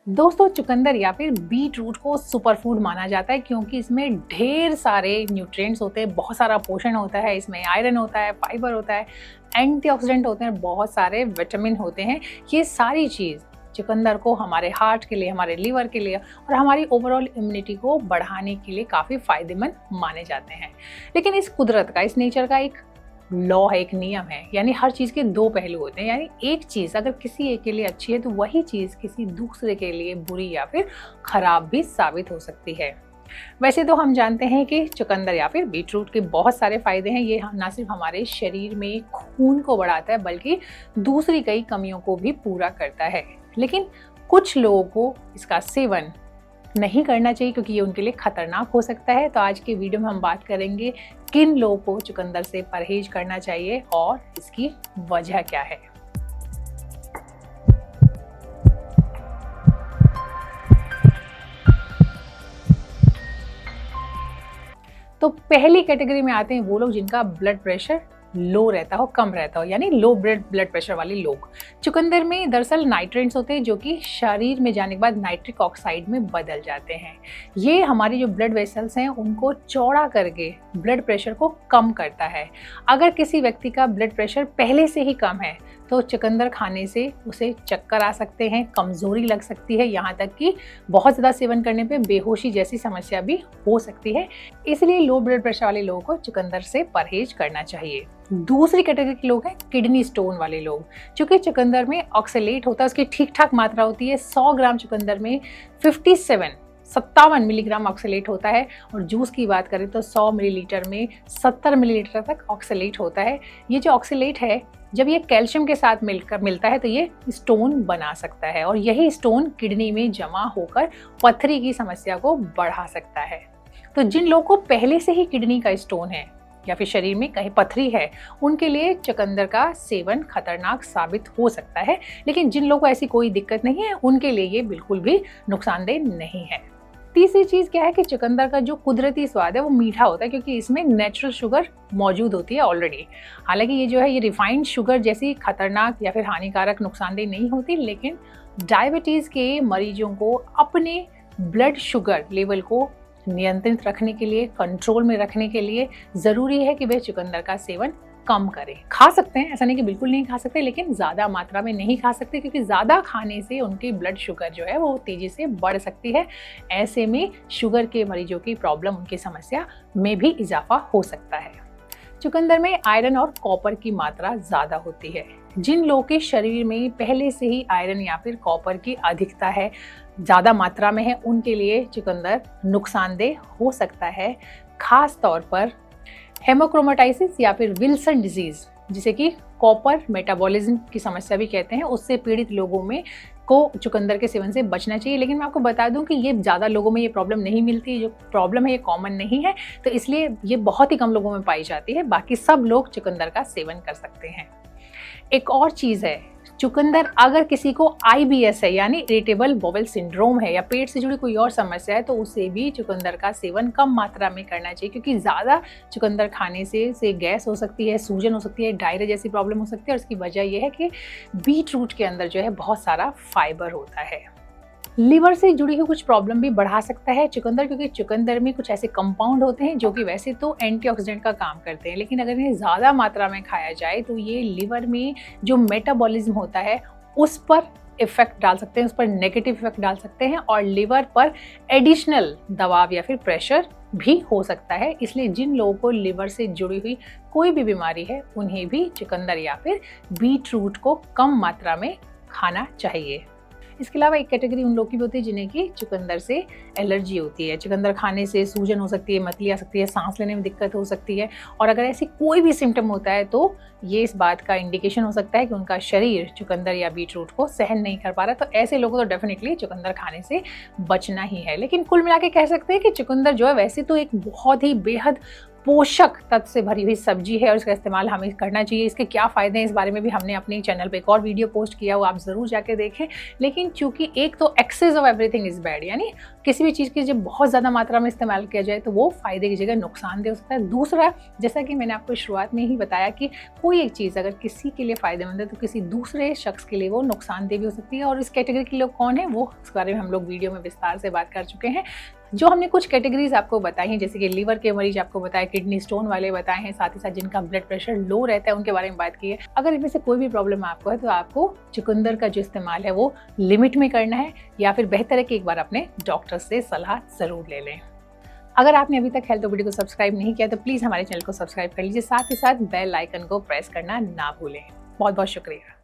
दोस्तों, चुकंदर या फिर बीट रूट को सुपर फूड माना जाता है क्योंकि इसमें ढेर सारे न्यूट्रिएंट्स होते हैं, बहुत सारा पोषण होता है, इसमें आयरन होता है, फाइबर होता है, एंटीऑक्सीडेंट होते हैं, बहुत सारे विटामिन होते हैं। ये सारी चीज़ चुकंदर को हमारे हार्ट के लिए, हमारे लीवर के लिए और हमारी ओवरऑल इम्यूनिटी को बढ़ाने के लिए काफ़ी फायदेमंद माने जाते हैं। लेकिन इस कुदरत का, इस नेचर का एक लॉ है, एक नियम है, यानी हर चीज़ के दो पहलू होते हैं। यानी एक चीज़ अगर किसी एक के लिए अच्छी है तो वही चीज़ किसी दूसरे के लिए बुरी या फिर खराब भी साबित हो सकती है। वैसे तो हम जानते हैं कि चुकंदर या फिर बीट रूट के बहुत सारे फायदे हैं। ये ना सिर्फ हमारे शरीर में खून को बढ़ाता है बल्कि दूसरी कई कमियों को भी पूरा करता है। लेकिन कुछ लोगों को इसका सेवन नहीं करना चाहिए क्योंकि ये उनके लिए खतरनाक हो सकता है। तो आज के वीडियो में हम बात करेंगे किन लोगों को चुकंदर से परहेज करना चाहिए और इसकी वजह क्या है। तो पहली कैटेगरी में आते हैं वो लोग जिनका ब्लड प्रेशर लो रहता हो, कम रहता हो, यानी लो ब्लड प्रेशर वाले लोग। चुकंदर में दरअसल नाइट्रेंट्स होते हैं जो कि शरीर में जाने के बाद नाइट्रिक ऑक्साइड में बदल जाते हैं। ये हमारी जो ब्लड वेसल्स हैं उनको चौड़ा करके ब्लड प्रेशर को कम करता है। अगर किसी व्यक्ति का ब्लड प्रेशर पहले से ही कम है तो चुकंदर खाने से उसे चक्कर आ सकते हैं, कमज़ोरी लग सकती है, यहाँ तक कि बहुत ज़्यादा सेवन करने पे बेहोशी जैसी समस्या भी हो सकती है। इसलिए लो ब्लड प्रेशर वाले लोगों को चुकंदर से परहेज करना चाहिए। दूसरी कैटेगरी के लोग हैं किडनी स्टोन वाले लोग। चूँकि चुकंदर में ऑक्सलेट होता है, उसकी ठीक ठाक मात्रा होती है। 100 ग्राम चुकंदर में 57 मिलीग्राम ऑक्सलेट होता है और जूस की बात करें तो 100 मिलीलीटर में 70 मिलीलीटर तक ऑक्सलेट होता है। ये जो ऑक्सलेट है जब ये कैल्शियम के साथ मिलता है तो ये स्टोन बना सकता है और यही स्टोन किडनी में जमा होकर पथरी की समस्या को बढ़ा सकता है। तो जिन लोगों को पहले से ही किडनी का स्टोन है या फिर शरीर में कहीं पथरी है उनके लिए चुकंदर का सेवन खतरनाक साबित हो सकता है। लेकिन जिन लोगों को ऐसी कोई दिक्कत नहीं है उनके लिए ये बिल्कुल भी नुकसानदेह नहीं है। तीसरी चीज़ क्या है कि चुकंदर का जो कुदरती स्वाद है वो मीठा होता है क्योंकि इसमें नेचुरल शुगर मौजूद होती है ऑलरेडी। हालांकि ये जो है ये रिफाइंड शुगर जैसी खतरनाक या फिर हानिकारक नुकसानदेह नहीं होती, लेकिन डायबिटीज़ के मरीजों को अपने ब्लड शुगर लेवल को नियंत्रित रखने के लिए, कंट्रोल में रखने के लिए ज़रूरी है कि वे चुकंदर का सेवन कम करें। खा सकते हैं, ऐसा नहीं कि बिल्कुल नहीं खा सकते, लेकिन ज़्यादा मात्रा में नहीं खा सकते क्योंकि ज़्यादा खाने से उनकी ब्लड शुगर जो है वो तेज़ी से बढ़ सकती है। ऐसे में शुगर के मरीजों की प्रॉब्लम, उनकी समस्या में भी इजाफा हो सकता है। चुकंदर में आयरन और कॉपर की मात्रा ज़्यादा होती है। जिन लोगों के शरीर में पहले से ही आयरन या फिर कॉपर की अधिकता है, ज़्यादा मात्रा में है, उनके लिए चुकंदर नुकसानदेह हो सकता है। खास तौर पर हेमोक्रोमेटाइसिस या फिर विल्सन डिजीज, जिसे कि कॉपर मेटाबॉलिज्म की समस्या भी कहते हैं, उससे पीड़ित लोगों में को चुकंदर के सेवन से बचना चाहिए। लेकिन मैं आपको बता दूं कि ये ज़्यादा लोगों में ये प्रॉब्लम नहीं मिलती, जो प्रॉब्लम है ये कॉमन नहीं है, तो इसलिए ये बहुत ही कम लोगों में पाई जाती है। बाकी सब लोग चुकंदर का सेवन कर सकते हैं। एक और चीज़ है, चुकंदर अगर किसी को IBS है यानी इरिटेबल बाउल सिंड्रोम है या पेट से जुड़ी कोई और समस्या है तो उसे भी चुकंदर का सेवन कम मात्रा में करना चाहिए क्योंकि ज़्यादा चुकंदर खाने से गैस हो सकती है, सूजन हो सकती है, डायरिया जैसी प्रॉब्लम हो सकती है। और इसकी वजह यह है कि बीट रूट के अंदर जो है बहुत सारा फाइबर होता है। लिवर से जुड़ी हुई कुछ प्रॉब्लम भी बढ़ा सकता है चुकंदर, क्योंकि चुकंदर में कुछ ऐसे कंपाउंड होते हैं जो कि वैसे तो एंटीऑक्सीडेंट का काम करते हैं, लेकिन अगर इन्हें ज़्यादा मात्रा में खाया जाए तो ये लिवर में जो मेटाबॉलिज्म होता है उस पर इफेक्ट डाल सकते हैं, उस पर नेगेटिव इफेक्ट डाल सकते हैं और लिवर पर एडिशनल दबाव या फिर प्रेशर भी हो सकता है। इसलिए जिन लोगों को लिवर से जुड़ी हुई कोई भी बीमारी है उन्हें भी चुकंदर या फिर बीट रूट को कम मात्रा में खाना चाहिए। इसके अलावा एक कैटेगरी उन लोग की भी होती है जिन्हें कि चुकंदर से एलर्जी होती है। चुकंदर खाने से सूजन हो सकती है, मतली आ सकती है, सांस लेने में दिक्कत हो सकती है और अगर ऐसी कोई भी सिम्टम होता है तो ये इस बात का इंडिकेशन हो सकता है कि उनका शरीर चुकंदर या बीट रूट को सहन नहीं कर पा रहा। तो ऐसे लोगों को तो डेफिनेटली चुकंदर खाने से बचना ही है। लेकिन कुल मिला के कह सकते हैं कि चुकंदर जो है वैसे तो एक बहुत ही बेहद पोषक तत्व से भरी हुई सब्जी है और इसका इस्तेमाल हमें करना चाहिए। इसके क्या फ़ायदे हैं इस बारे में भी हमने अपने चैनल पे एक और वीडियो पोस्ट किया, वो आप ज़रूर जाके देखें। लेकिन चूंकि एक तो excess of everything is bad, यानी किसी भी चीज़ की जब बहुत ज़्यादा मात्रा में इस्तेमाल किया जाए तो वो फ़ायदे की जगह नुकसानदेह हो सकता है। दूसरा, जैसा कि मैंने आपको शुरुआत में ही बताया कि कोई एक चीज़ अगर किसी के लिए फ़ायदेमंद है तो किसी दूसरे शख्स के लिए वो नुकसानदेह भी हो सकती है। और इस कैटेगरी के लोग कौन है, वो इस बारे में हम लोग वीडियो में विस्तार से बात कर चुके हैं। जो हमने कुछ कैटेगरीज आपको बताई हैं, जैसे कि लीवर के मरीज आपको बताए, किडनी स्टोन वाले बताए हैं, साथ ही साथ जिनका ब्लड प्रेशर लो रहता है उनके बारे में बात की है। अगर इनमें से कोई भी प्रॉब्लम आपको है तो आपको चुकंदर का जो इस्तेमाल है वो लिमिट में करना है, या फिर बेहतर है कि एक बार अपने डॉक्टर से सलाह ज़रूर ले लें। अगर आपने अभी तक हेल्थ वीडियो को सब्सक्राइब नहीं किया तो प्लीज़ हमारे चैनल को सब्सक्राइब कर लीजिए, साथ ही साथ बेल आइकन को प्रेस करना ना भूलें। बहुत बहुत शुक्रिया।